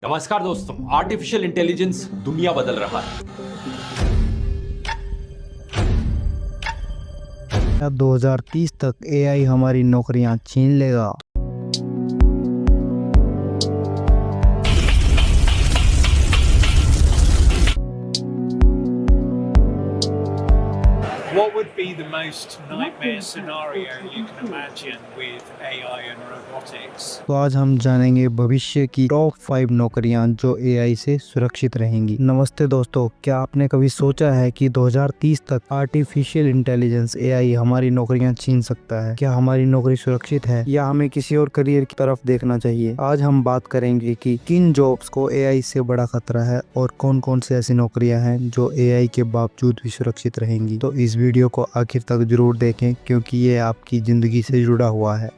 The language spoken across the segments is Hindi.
नमस्कार दोस्तों, आर्टिफिशियल इंटेलिजेंस दुनिया बदल रहा है। क्या 2030 तक एआई हमारी नौकरियां छीन लेगा? What would be the most nightmare scenario you can imagine with AI and robotics? तो आज हम जानेंगे भविष्य की टॉप 5 नौकरियां जो एआई से सुरक्षित रहेंगी। नमस्ते दोस्तों, क्या आपने कभी सोचा है कि 2030 तक आर्टिफिशियल इंटेलिजेंस एआई हमारी नौकरियां छीन सकता है? क्या हमारी नौकरी सुरक्षित है या हमें किसी और करियर की तरफ देखना चाहिए? आज हम बात करेंगे कि किन जॉब्स को एआई से बड़ा खतरा है और कौन कौन सी ऐसी नौकरियां हैं जो एआई के बावजूद भी सुरक्षित रहेंगी। तो इस वीडियो को आखिर तक जरूर देखें क्योंकि ये आपकी जिंदगी से जुड़ा हुआ है।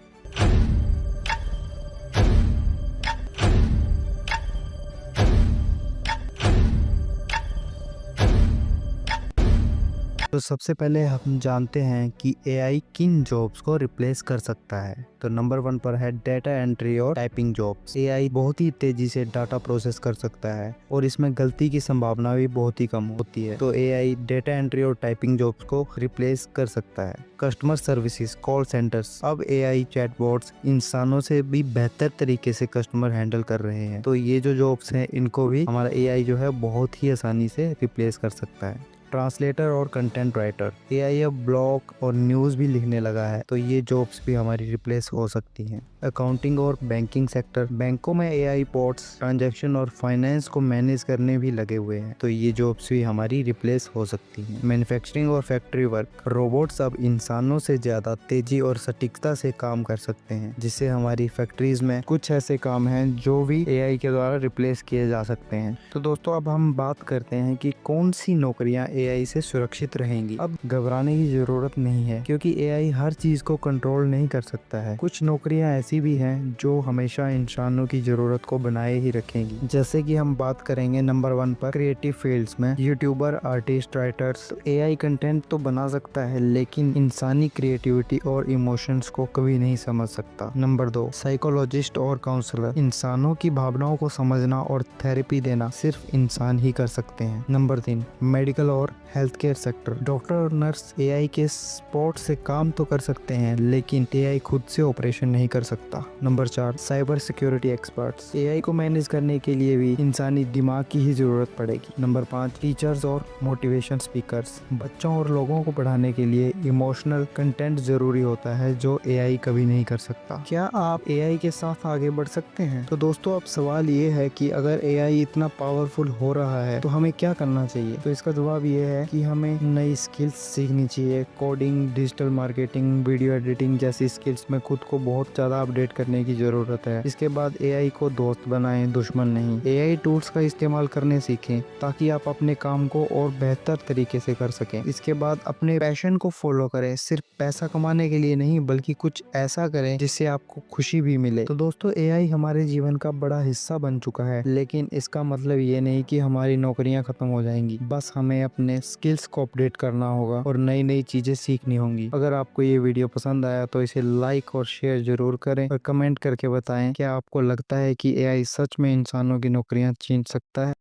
तो सबसे पहले हम जानते हैं कि एआई किन जॉब्स को रिप्लेस कर सकता है। तो नंबर 1 पर है डेटा एंट्री और टाइपिंग जॉब्स। एआई बहुत ही तेजी से डाटा प्रोसेस कर सकता है और इसमें गलती की संभावना भी बहुत ही कम होती है। तो एआई डेटा एंट्री और टाइपिंग जॉब्स को रिप्लेस कर सकता है। कस्टमर सर्विसेज, कॉल सेंटर्स, अब एआई चैटबॉट्स इंसानों से भी बेहतर तरीके से कस्टमर हैंडल कर रहे हैं। तो ये जो जॉब्स हैं इनको भी हमारा एआई जो है बहुत ही आसानी से रिप्लेस कर सकता है। ट्रांसलेटर और कंटेंट राइटर, एआई अब ब्लॉग और न्यूज़ भी लिखने लगा है, तो ये जॉब्स भी हमारी रिप्लेस हो सकती हैं। अकाउंटिंग और बैंकिंग सेक्टर, बैंकों में एआई बॉट्स ट्रांजैक्शन और फाइनेंस को मैनेज करने भी लगे हुए हैं, तो ये जॉब्स भी हमारी रिप्लेस हो सकती हैं। मैन्युफैक्चरिंग और फैक्ट्री वर्क, रोबोट्स अब इंसानों से ज़्यादा तेजी और सटीकता से काम कर सकते हैं, जिससे हमारी फैक्ट्रीज में कुछ ऐसे काम हैं जो भी एआई के द्वारा रिप्लेस किए जा सकते हैं। तो दोस्तों, अब हम बात करते हैं कि कौन सी नौकरियां एआई से सुरक्षित रहेंगी। अब घबराने की जरूरत नहीं है क्योंकि एआई हर चीज को कंट्रोल नहीं कर सकता है। कुछ नौकरियां ऐसी भी हैं जो हमेशा इंसानों की जरूरत को बनाए ही रखेंगी। जैसे कि हम बात करेंगे नंबर 1 पर क्रिएटिव फील्ड्स में यूट्यूबर, आर्टिस्ट, राइटर्स। तो एआई कंटेंट तो बना सकता है लेकिन इंसानी क्रिएटिविटी और इमोशंस को कभी नहीं समझ सकता। नंबर 2 साइकोलॉजिस्ट और काउंसलर, इंसानों की भावनाओं को समझना और थेरेपी देना सिर्फ इंसान ही कर सकते हैं। नंबर 3 मेडिकल और हेल्थ केयर सेक्टर, डॉक्टर और नर्स एआई के सपोर्ट से काम तो कर सकते हैं लेकिन एआई खुद से ऑपरेशन नहीं कर सकता। Number 4 cyber security experts, AI को मैनेज करने के लिए भी इंसानी दिमाग की ही जरूरत पड़ेगी। नंबर 5 टीचर्स और मोटिवेशन स्पीकर्स, बच्चों और लोगों को पढ़ाने के लिए इमोशनल कंटेंट जरूरी होता है जो एआई कभी नहीं कर सकता। क्या आप एआई के साथ आगे बढ़ सकते हैं? तो दोस्तों, अब सवाल ये है कि अगर एआई इतना पावरफुल हो रहा है तो हमें क्या करना चाहिए? तो इसका जवाब ये है कि हमें नई स्किल्स सीखनी चाहिए। Coding, digital marketing, video editing जैसी स्किल्स में खुद को बहुत ज्यादा अपडेट करने की जरूरत है। इसके बाद एआई को दोस्त बनाएं, दुश्मन नहीं। एआई टूल्स का इस्तेमाल करने सीखें ताकि आप अपने काम को और बेहतर तरीके से कर सकें। इसके बाद अपने पैशन को फॉलो करें, सिर्फ पैसा कमाने के लिए नहीं बल्कि कुछ ऐसा करें जिससे आपको खुशी भी मिले। तो दोस्तों, एआई हमारे जीवन का बड़ा हिस्सा बन चुका है लेकिन इसका मतलब ये नहीं कि हमारी नौकरियां खत्म हो जाएंगी। बस हमें अपने स्किल्स को अपडेट करना होगा और नई नई चीजें सीखनी होंगी। अगर आपको ये वीडियो पसंद आया तो इसे लाइक और शेयर जरूर करें और कमेंट करके बताएं क्या आपको लगता है कि एआई सच में इंसानों की नौकरियां छीन सकता है।